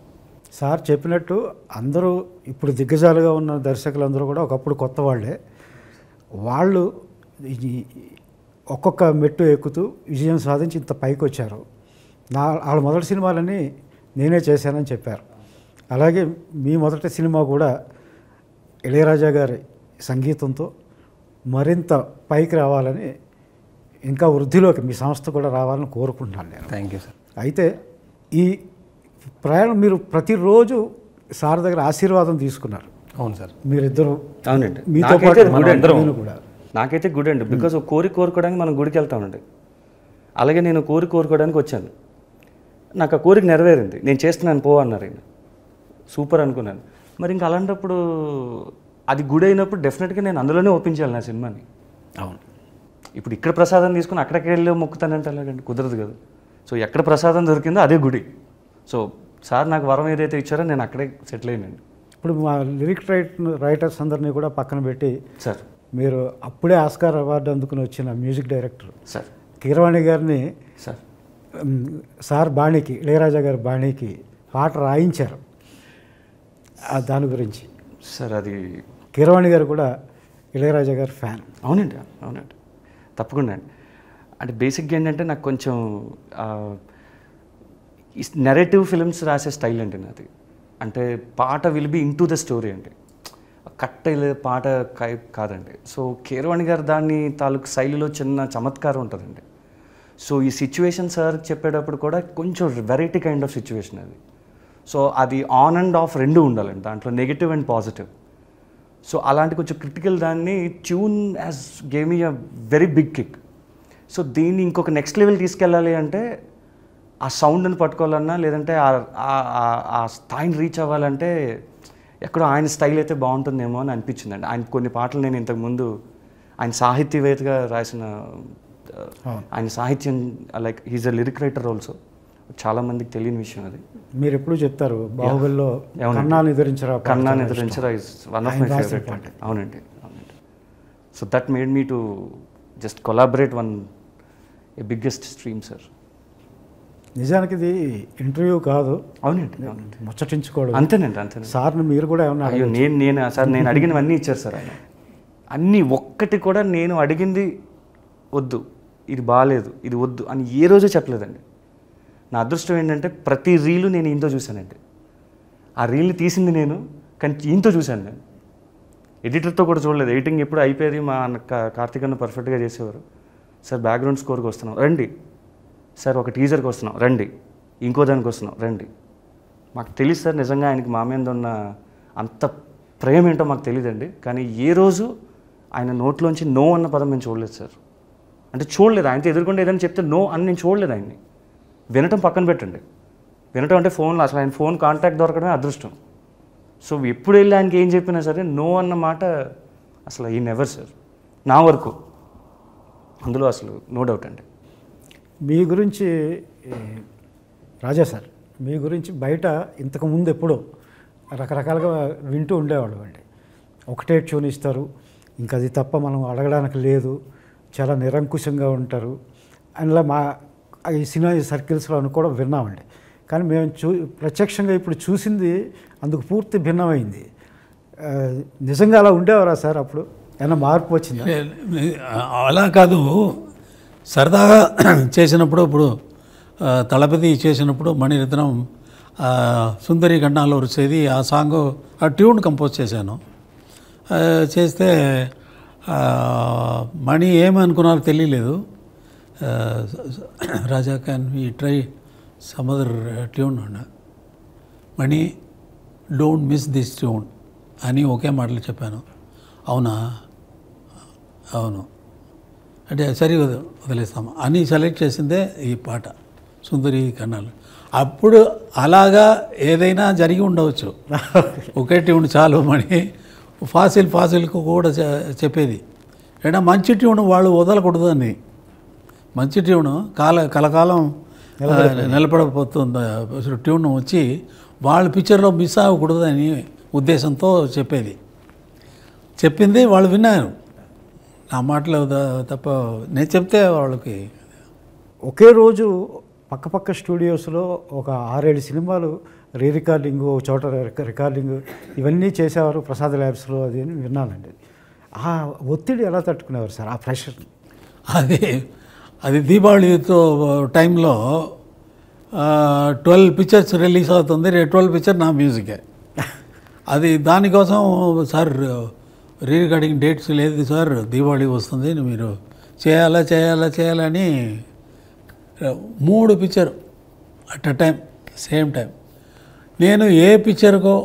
Sir చెప్పినట్టు అందరూ ఇప్పుడు దిగ్గజాలుగా ఉన్న దర్శకులందరూ కూడా ఒకప్పుడు కొత్త వాళ్ళే. వాళ్ళు ఒక్కొక్క మెట్టు ఎక్కుతూ విజయం సాధించి ఇంత పైకి వచ్చారు. వాళ్ళ మొదటి సినిమాలని నేనే చేశానని చెప్పారు. అలాగే మీ మొదటి సినిమా కూడా ఇళయరాజా గారి సంగీతంతో మరింత పైకి రావాలని, ఇంకా వృద్ధిలోకి మీ సంస్థ కూడా రావాలని కోరుకుంటున్నాను నేను. Thank you sir. అయితే ఈ ప్రయాణం మీరు ప్రతిరోజు సార్ దగ్గర ఆశీర్వాదం తీసుకున్నారు. అవును సార్. మీరిద్దరు అవునండి, మీతో పాటు నేను కూడా. నాకైతే గుడ్ అండి. బికాజ్ ఒక కోరుకోవడానికి మనం గుడికి వెళ్తామండి. అలాగే నేను కోరుకోవడానికి వచ్చాను. నాకు ఆ కోరిక నెరవేరింది. నేను చేస్తున్నాను పో అన్నారు ఆయన. సూపర్ అనుకున్నాను. మరి ఇంకా అలాంటప్పుడు అది గుడి అయినప్పుడు డెఫినెట్గా నేను అందులోనే ఒప్పించాలి నా సినిమాని. అవును. ఇప్పుడు ఇక్కడ ప్రసాదం తీసుకుని అక్కడికి వెళ్ళి మొక్కుతానంటే అలాగండి కుదరదు కదా. సో ఎక్కడ ప్రసాదం దొరికిందో అదే గుడి. సో సార్ నాకు వరం ఏదైతే ఇచ్చారో నేను అక్కడే సెటిల్ అయ్యానండి. ఇప్పుడు మా లిరిక్ రైటర్స్ అందరినీ కూడా పక్కన పెట్టి సార్, మీరు అప్పుడే ఆస్కార్ అవార్డు అందుకుని వచ్చిన మ్యూజిక్ డైరెక్టర్ సార్ కీరవాణి గారిని సార్ సార్ బాణీకి, ఇళయరాజా గారి బాణీకి పాట రాయించారు. దాని గురించి సార్ అది కీరవాణి గారు కూడా ఇళయరాజా గారి ఫ్యాన్. అవునండి, అవునండి, తప్పకుండా అండి. అంటే బేసిక్గా ఏంటంటే నాకు కొంచెం నెరేటివ్ ఫిల్మ్స్ రాసే స్టైల్ అండి నాది. అంటే పాట will be in to the story అండి, కట్టెలు పాట కాదండి. సో కీరవాణి గారు దాన్ని తాలూకు శైలిలో చిన్న చమత్కారం ఉంటుందండి. సో ఈ సిచ్యువేషన్ సార్ చెప్పేటప్పుడు కూడా కొంచెం వెరైటీ కైండ్ ఆఫ్ సిచ్యువేషన్ అది. సో అది ఆన్ అండ్ ఆఫ్ రెండు ఉండాలండి, దాంట్లో నెగిటివ్ అండ్ పాజిటివ్. సో అలాంటి కొంచెం క్రిటికల్ దాన్ని tune as gave me a very big kick. So దీన్ని ఇంకొక నెక్స్ట్ లెవెల్ తీసుకెళ్ళాలి అంటే ఆ సౌండ్ని పట్టుకోవాలన్నా, లేదంటే ఆ స్థాయిని రీచ్ అవ్వాలంటే ఎక్కడో ఆయన స్టైల్ అయితే బాగుంటుందేమో అని అనిపించిందండి. ఆయన కొన్ని పాటలు నేను ఇంతకుముందు ఆయన సాహిత్యవేత్తగా రాసిన, ఆయన సాహిత్యం like he's a lyric writer also, చాలామందికి తెలియని విషయం అది. మీరు ఎప్పుడు చెప్తారు బాహుబలిలో కన్నాని ఎదురించరా is one of my favourite పాట. అవునండి, అవునండి. So that made me to just collaborate one a biggest stream sir. నిజానికి ఇది ఇంటర్వ్యూ కాదు. అవునండి, అవునండి, ముచ్చటించుకోవడం. అంతేనండి, అంతేనండి. సార్ని మీరు కూడా ఏమన్నా? అయ్యో నేను అడిగినవన్నీ ఇచ్చారు సార్ ఆయన. అన్నీ ఒక్కటి కూడా నేను అడిగింది వద్దు, ఇది బాగాలేదు, ఇది వద్దు అని ఏ రోజు చెప్పలేదండి. నా అదృష్టం ఏంటంటే ప్రతి రీలు నేను ఈయనతో చూశానండి. ఆ రీల్ని తీసింది నేను, కానీ ఈయనతో చూశాను నేను. ఎడిటర్తో కూడా చూడలేదు. ఎడిటింగ్ ఎప్పుడు అయిపోయేది మా కార్తీక్ అన్న పర్ఫెక్ట్గా చేసేవారు. సార్ బ్యాక్గ్రౌండ్ స్కోర్కి వస్తున్నాం రండి, సార్ ఒక టీజర్కి వస్తున్నాం రండి, ఇంకో దానికి వస్తున్నాం రండి. మాకు తెలియదు సార్ నిజంగా ఆయనకి మా మీద ఉన్న అంత ప్రేమ ఏంటో మాకు తెలియదండి. కానీ ఏ రోజు ఆయన నోట్లోంచి నో అన్న పదం నేను చూడలేదు సార్. అంటే చూడలేదు, ఆయనతో ఎదుర్కొంటే ఏదైనా చెప్తే నో అని నేను చూడలేదు ఆయన్ని. వినటం పక్కన పెట్టండి, వినటం అంటే ఫోన్లో అసలు ఆయన ఫోన్ కాంటాక్ట్ దొరకడమే అదృష్టం. సో ఎప్పుడు వెళ్ళి ఆయనకి ఏం చెప్పినా సరే నో అన్న మాట అసలు ఈ నెవర్ సార్, నా వరకు అందులో అసలు నో డౌట్ అండి. మీ గురించి రాజా సార్, మీ గురించి బయట ఇంతకుముందు ఎప్పుడో రకరకాలుగా వింటూ ఉండేవాళ్ళు అండి. ఒకటే ట్యూన్ ఇస్తారు, ఇంకా అది తప్ప మనం అడగడానికి లేదు, చాలా నిరంకుశంగా ఉంటారు అందులో మా ఈ సినిమా సర్కిల్స్లో అని కూడా విన్నామండి. కానీ మేము ప్రత్యక్షంగా ఇప్పుడు చూసింది అందుకు పూర్తి భిన్నమైంది. నిజంగా అలా ఉండేవారా సార్? అప్పుడు ఏమైనా మార్పు వచ్చిందా? అలా కాదు, సరదాగా చేసినప్పుడు ఇప్పుడు తలపతి చేసినప్పుడు మణిరత్నం సుందరి గండాలో వచ్చేది ఆ సాంగ్, ఆ ట్యూన్ కంపోజ్ చేశాను. చేస్తే మణి ఏమనుకున్నారో తెలియలేదు. Raja can we try some other tune అన్న, Mani don't miss this tune అని ఒకే మాటలు చెప్పాను. అవునా, అవును అంటే సరే వదిలేస్తాము అని సెలెక్ట్ చేసిందే ఈ పాట సుందరి కన్నాలు. అప్పుడు అలాగా ఏదైనా జరిగి ఉండవచ్చు, ఒకే ట్యూన్ చాలు మణి ఫాసిల్కు కూడా చెప్పేది. అయినా మంచి ట్యూన్ వాళ్ళు వదలకూడదు అని, మంచి ట్యూను కలకాలం నిలబడబోతుంది ట్యూన్ వచ్చి వాళ్ళ పిక్చర్లో మిస్ అవ్వకూడదు అని ఉద్దేశంతో చెప్పింది వాళ్ళు విన్నారు. నా మాటలు తప్ప నేను చెప్తే వాళ్ళకి. ఒకే రోజు పక్కపక్క స్టూడియోస్లో ఒక 6-7 సినిమాలు రికార్డింగ్, ఒక చోట రికార్డింగ్ ఇవన్నీ చేసేవారు ప్రసాద్ ల్యాబ్స్లో, అది అని విన్నానండి. ఆ ఒత్తిడి ఎలా తట్టుకునేవారు సార్, ఆ ప్రెషర్? అది దీపావళితో టైంలో 12 పిక్చర్స్ రిలీజ్ అవుతుంది, 12 పిక్చర్ నా మ్యూజికే. అది దానికోసం సార్ రికార్డింగ్ డేట్స్ లేదు సార్, దీపావళి వస్తుంది, మీరు చేయాలని 3 picture at a time, same time. నేను ఏ పిక్చర్కో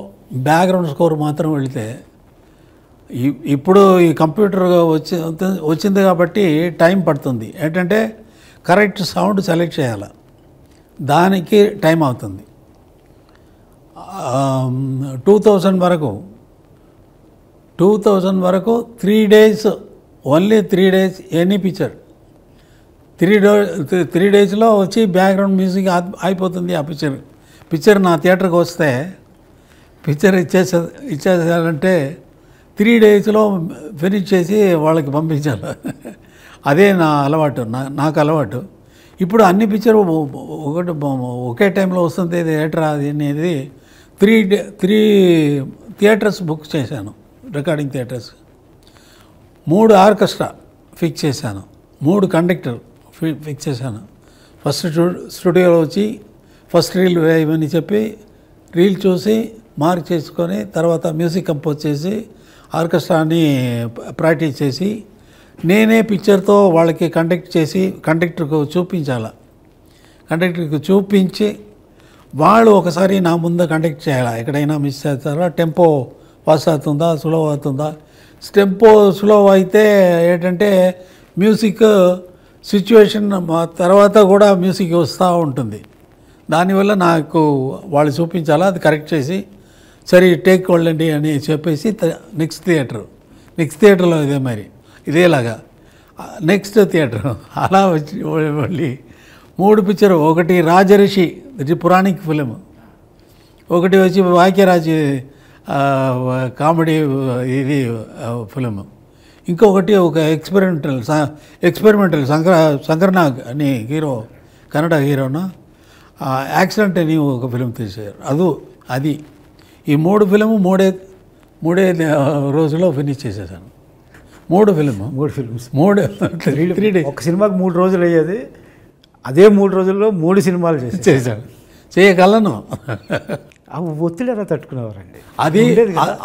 బ్యాక్గ్రౌండ్ స్కోర్ మాత్రం వెళితే, ఇప్పుడు ఈ కంప్యూటర్ వచ్చింది కాబట్టి టైం పడుతుంది. ఏంటంటే కరెక్ట్ సౌండ్ సెలెక్ట్ చేయాలి, దానికి టైం అవుతుంది. 2000 వరకు 3 days, only 3 days any picture. 3 daysలో వచ్చి బ్యాక్గ్రౌండ్ మ్యూజిక్ అయిపోతుంది. ఆ పిక్చర్ నా థియేటర్కి వస్తే పిక్చర్ ఇచ్చేసారంటే 3 daysలో ఫినిష్ చేసి వాళ్ళకి పంపించాలి. అదే నా అలవాటు, నాకు అలవాటు. ఇప్పుడు అన్ని పిక్చర్ ఒకటి ఒకే టైంలో వస్తుంది థియేటర్ అది అనేది 3 థియేటర్స్ బుక్ చేశాను, రికార్డింగ్ థియేటర్స్. 3 ఆర్కెస్ట్రా ఫిక్స్ చేశాను, 3 కండక్టర్ ఫిక్స్ చేశాను. ఫస్ట్ స్టూడియోలో వచ్చి ఫస్ట్ రీల్ వేయమని చెప్పి రీల్ చూసి మార్క్ చేసుకొని తర్వాత మ్యూజిక్ కంపోజ్ చేసి ఆర్కెస్ట్రాని ప్రాక్టీస్ చేసి నేనే పిక్చర్తో వాళ్ళకి కండక్టర్కు చూపించాలి. కండక్టర్కి చూపించి వాళ్ళు ఒకసారి నా ముందు కండక్ట్ చేయాలి. ఎక్కడైనా మిస్ చేస్తారా, టెంపో ఫాస్ట్ అవుతుందా, స్లో అవుతుందా. టెంపో స్లో అయితే ఏంటంటే మ్యూజిక్ సిచ్యువేషన్ తర్వాత కూడా మ్యూజిక్ వస్తూ ఉంటుంది. దానివల్ల నాకు వాళ్ళు చూపించాలా, అది కరెక్ట్ చేసి సరే టేక్ వెళ్ళండి అని చెప్పేసి నెక్స్ట్ థియేటర్లో ఇదే మరి ఇదేలాగా నెక్స్ట్ థియేటర్ అలా వచ్చి మళ్ళీ 3 పిక్చర్. ఒకటి రాజరిషి, ఇది పురాణిక్ ఫిలిం. ఒకటి వచ్చి వాక్యరాజ్ కామెడీ ఇది ఫిలిం. ఇంకొకటి ఒక ఎక్స్పెరిమెంటల్ శంకర్నాగ్ అని హీరో, కన్నడ హీరోను యాక్సిడెంట్ అని ఒక ఫిలిం తీశారు. అది ఈ 3 ఫిలిము మూడే రోజుల్లో ఫినిష్ చేసేసాను. 3 ఫిల్మ్స్ 3 డేస్. ఒక సినిమాకి 3 రోజులు అయ్యేది, అదే 3 రోజుల్లో 3 సినిమాలు చేశాను. చేయగలను. ఆ ఒత్తిడి ఎలా తట్టుకునేవారండి? అది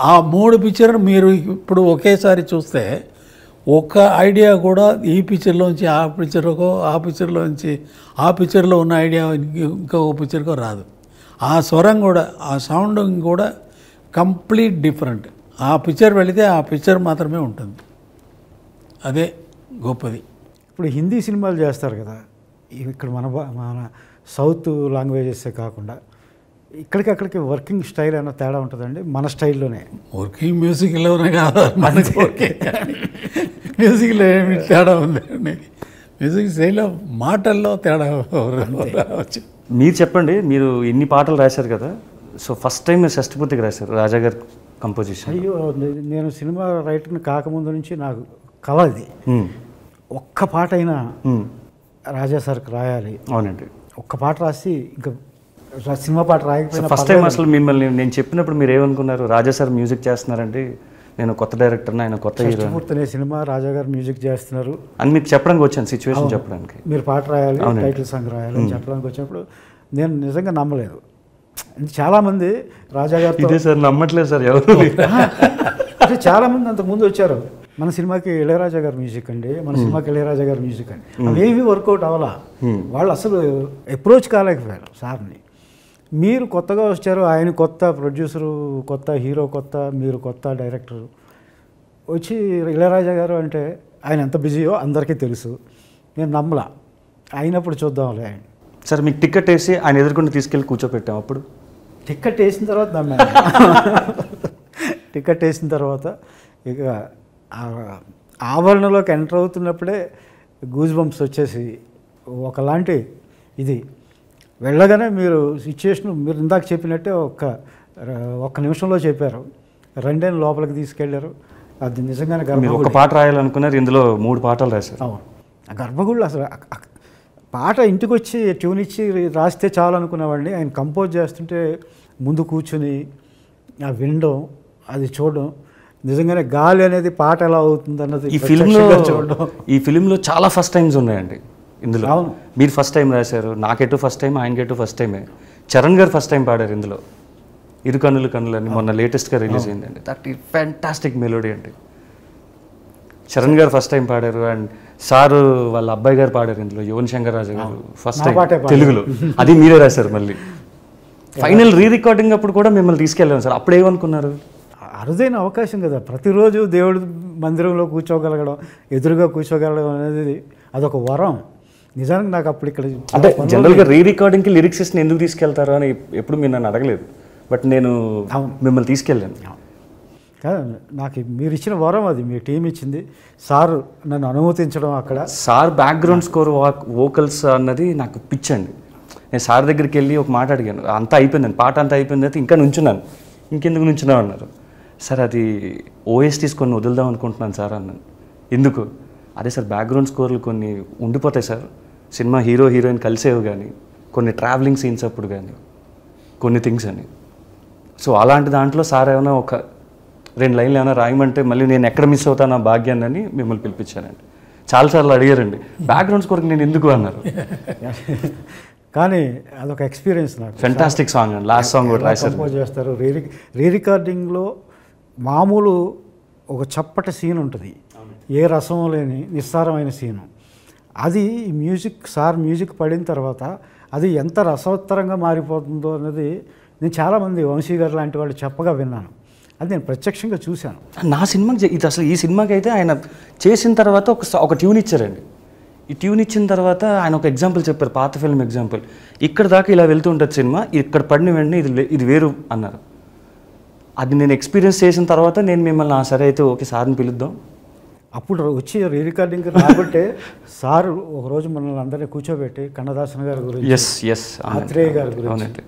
ఆ 3 పిక్చర్ మీరు ఇప్పుడు ఒకేసారి చూస్తే ఒక ఐడియా కూడా ఈ పిక్చర్లోంచి ఆ పిక్చర్కో, ఆ పిక్చర్లోంచి ఆ పిక్చర్లో ఉన్న ఐడియా ఇంకొక పిక్చర్కో రాదు. ఆ స్వరం కూడా, ఆ సౌండింగ్ కూడా కంప్లీట్ డిఫరెంట్. ఆ పిక్చర్ వెళితే ఆ పిక్చర్ మాత్రమే ఉంటుంది. అదే గొప్పది. ఇప్పుడు హిందీ సినిమాలు చేస్తారు కదా, ఇక్కడ మన సౌత్ లాంగ్వేజెసే కాకుండా ఇక్కడికి వర్కింగ్ స్టైల్ ఏమైనా తేడా ఉంటుందండి? మన స్టైల్లోనే వర్కింగ్ మ్యూజిక్లోనే కాదు, మనకి మ్యూజిక్లో ఏమి తేడా ఉందండి? మ్యూజిక్ స్టైల్లో మాటల్లో తేడా రావచ్చు. మీరు చెప్పండి, మీరు ఇన్ని పాటలు రాశారు కదా, సో ఫస్ట్ టైం మీరు షష్ఠపూర్తికి రాశారు రాజా గారు కంపోజిషన్. అయ్యో, నేను సినిమా రైటర్ని కాకముందు నుంచి నాకు కళ ఇది. ఒక్క పాట అయినా రాజా సార్కి రాయాలి. అవునండి. ఒక్క పాట రాసి ఇంకా సినిమా పాట రాయకపోయినా ఫస్ట్ టైం అసలు మిమ్మల్ని నేను చెప్పినప్పుడు మీరు ఏమనుకున్నారు? రాజా సార్ మ్యూజిక్ చేస్తున్నారండి, నేను కొత్త డైరెక్టర్ని, ఆయన కొత్త హీరో, షష్ఠపూర్తి అనే సినిమా రాజా గారు మ్యూజిక్ చేస్తున్నారు అని మీకు చెప్పడానికి వచ్చాను, సిచ్యువేషన్ చెప్పడానికి. మీరు పాట రాయాలి, టైటిల్ సాంగ్ రాయాలి అని చెప్పడానికి వచ్చినప్పుడు నేను నిజంగా నమ్మలేదు. చాలామంది రాజా గారు ఇదే సార్ నమ్మట్లేదు సార్ ఎవరు. అంటే చాలామంది అంతకుముందు వచ్చారు, మన సినిమాకి ఇళయరాజా గారు మ్యూజిక్ అండి, మన సినిమాకి ఇళయరాజా గారు మ్యూజిక్ అండి, అవేమీ వర్కౌట్ అవ్వాలా. వాళ్ళు అసలు అప్రోచ్ కాలేకపోయారు సార్ని. మీరు కొత్తగా వచ్చారు, ఆయన కొత్త ప్రొడ్యూసరు, కొత్త హీరో కొత్త, మీరు కొత్త డైరెక్టరు వచ్చి ఇళయరాజా గారు అంటే ఆయన ఎంత బిజీయో అందరికీ తెలుసు. నేను నమ్మలా. అయినప్పుడు చూద్దాంలే ఆయన. సార్ మీకు టికెట్ వేసి ఆయన ఎదుర్కొని తీసుకెళ్ళి కూర్చోపెట్టాం. అప్పుడు టికెట్ వేసిన తర్వాత నమ్మాను. టికెట్ వేసిన తర్వాత ఇక ఆవరణలోకి ఎంటర్ అవుతున్నప్పుడే గూజ్ బంప్స్ వచ్చేసి ఒకలాంటి ఇది వెళ్ళగానే మీరు సిచ్యువేషన్ మీరు ఇందాక చెప్పినట్టే ఒక్క నిమిషంలో చెప్పారు. రెండేళ్ళు లోపలికి తీసుకెళ్లారు. అది నిజంగానే మీరు ఒక పాట రాయాలనుకున్నారు, ఇందులో 3 పాటలు రాశారు. అవును, ఆ గర్భగుళ్ళు అసలు పాట ఇంటికి వచ్చి ట్యూన్ ఇచ్చి రాస్తే చాలు అనుకునేవాడిని. ఆయన కంపోజ్ చేస్తుంటే ముందు కూర్చుని ఆ వినడం, అది చూడడం, నిజంగానే గాలి అనేది పాట ఎలా అవుతుంది అన్నది ఈ ఫిలింలో చాలా ఫస్ట్ టైమ్స్ ఉన్నాయండి. ఇందులో మీరు ఫస్ట్ టైం రాశారు, నాకెటు ఫస్ట్ టైం, ఆయనకెటు ఫస్ట్ టైమే. చరణ్ గారు ఫస్ట్ టైం పాడారు ఇందులో, ఇరు కన్నులు కన్నులని మొన్న లేటెస్ట్గా రిలీజ్ అయిందండి. దట్ ఈ ఫ్యాంటాస్టిక్ మెలోడీ అండి. చరణ్ గారు ఫస్ట్ టైం పాడారు, అండ్ సారు వాళ్ళ అబ్బాయి గారు పాడారు ఇందులో, యువన్ శంకర్ రాజా గారు ఫస్ట్ టైం తెలుగులో. అది మీరే రాశారు. మళ్ళీ ఫైనల్ రికార్డింగ్ అప్పుడు కూడా మిమ్మల్ని తీసుకెళ్ళాను సార్. అప్పుడు ఏమనుకున్నారు? అరుదైన అవకాశం కదా, ప్రతిరోజు దేవుడి మందిరంలో కూర్చోగలగడం, ఎదురుగా కూర్చోగలగడం అనేది అదొక వరం. నిజానికి నాకు అప్పుడు ఇక్కడ అంటే జనరల్గా రికార్డింగ్కి లిరిక్సిస్ట్ని ఎందుకు తీసుకెళ్తారు అని ఎప్పుడు మీరు నన్ను అడగలేదు, బట్ నేను మిమ్మల్ని తీసుకెళ్ళాను. కాదు, నాకు మీరు ఇచ్చిన వరం అది, మీ టీం ఇచ్చింది. సార్ నన్ను అనుమతించడం, అక్కడ సార్ బ్యాక్గ్రౌండ్ స్కోర్ వోకల్స్ అన్నది నాకు పిచ్చండి. నేను సార్ దగ్గరికి వెళ్ళి ఒక మాట అడిగాను, అంతా అయిపోయిందండి, పాట అంతా అయిపోయింది అయితే ఇంకా నుంచున్నాను. ఇంకెందుకు నుంచున్నావు అన్నారు. సార్ అది ఓఎస్టీస్ కొన్ని వదులుదాం అనుకుంటున్నాను సార్ అన్నాను. ఎందుకు? అదే సార్ బ్యాక్గ్రౌండ్ స్కోర్లు కొన్ని ఉండిపోతాయి సార్, సినిమా హీరో హీరోయిన్ కలిసేవి కానీ, కొన్ని ట్రావెలింగ్ సీన్స్ అప్పుడు కానీ, కొన్ని థింగ్స్ అని. సో అలాంటి దాంట్లో సార్ ఏమైనా ఒక 2 లైన్లు ఏమైనా రాయమంటే మళ్ళీ నేను ఎక్కడ మిస్ అవుతాను ఆ భాగ్యాన్ని అని మిమ్మల్ని పిలిపించానండి. చాలాసార్లు అడిగారండి, బ్యాక్గ్రౌండ్స్ కొరకు నేను ఎందుకు అన్నారు. కానీ అదొక ఎక్స్పీరియన్స్ నాకు. ఫెంటాస్టిక్ సాంగ్ అండి, లాస్ట్ సాంగ్ కూడా రాశారు. కంపోజ్ చేస్తారు. రీ రికార్డింగ్లో మామూలు ఒక చప్పటి సీన్ ఉంటుంది, ఏ రసం లేని నిస్సారమైన సీను. అది మ్యూజిక్ పడిన తర్వాత అది ఎంత రసవత్తరంగా మారిపోతుందో అనేది నేను చాలామంది వంశీ గారు లాంటి వాళ్ళు చెప్పగా విన్నాను. అది నేను ప్రత్యక్షంగా చూశాను. నా సినిమాకి ఇది అసలు ఈ సినిమాకి అయితే ఆయన చేసిన తర్వాత ఒక ట్యూన్ ఇచ్చారండి. ఈ ట్యూన్ ఇచ్చిన తర్వాత ఆయన ఒక ఎగ్జాంపుల్ చెప్పారు, పాత ఫిల్మ్ ఎగ్జాంపుల్. ఇక్కడ దాకా ఇలా వెళ్తూ ఉంటుంది సినిమా, ఇక్కడ పడిన వెంటనే ఇది వేరు అన్నారు. అది నేను ఎక్స్పీరియన్స్ చేసిన తర్వాత నేను మిమ్మల్ని సరే అయితే ఓకే సార్ని పిలుద్దాం. అప్పుడు వచ్చి రీ రికార్డింగ్ రాబట్టే సారు ఒకరోజు మనల్ని అందరినీ కూర్చోబెట్టి కన్నదాసన్ గారి గురించి, ఆత్రేయ గారి గురించి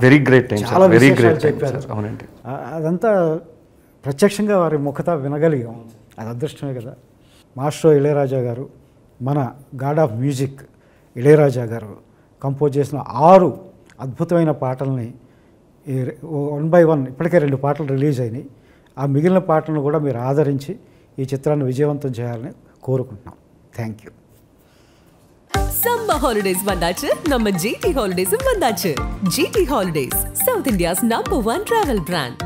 వెరీ గ్రేట్ టైం, చాలా వెరీ విశేషాలు గ్రేట్ చెప్పారు. అవునండి. అదంతా ప్రత్యక్షంగా వారి ముఖత వినగలిగాం. అది అదృష్టమే కదా. మాస్టర్ ఇళయరాజా గారు, మన గాడ్ ఆఫ్ మ్యూజిక్ ఇళయరాజా గారు కంపోజ్ చేసిన 6 అద్భుతమైన పాటల్ని 1 by 1 ఇప్పటికే 2 పాటలు రిలీజ్ అయినాయి. ఆ మిగిలిన పాటలను కూడా మీరు ఆదరించి ఈ చిత్రాన్ని విజయవంతం చేయాలని కోరుకుంటున్నాం. Thank you. சம்மர் ஹாலிடேஸ் வந்தாச்சு, நம்ம GT ஹாலிடேஸும் வந்தாச்சு. GT holidays, south India's number 1 travel brand.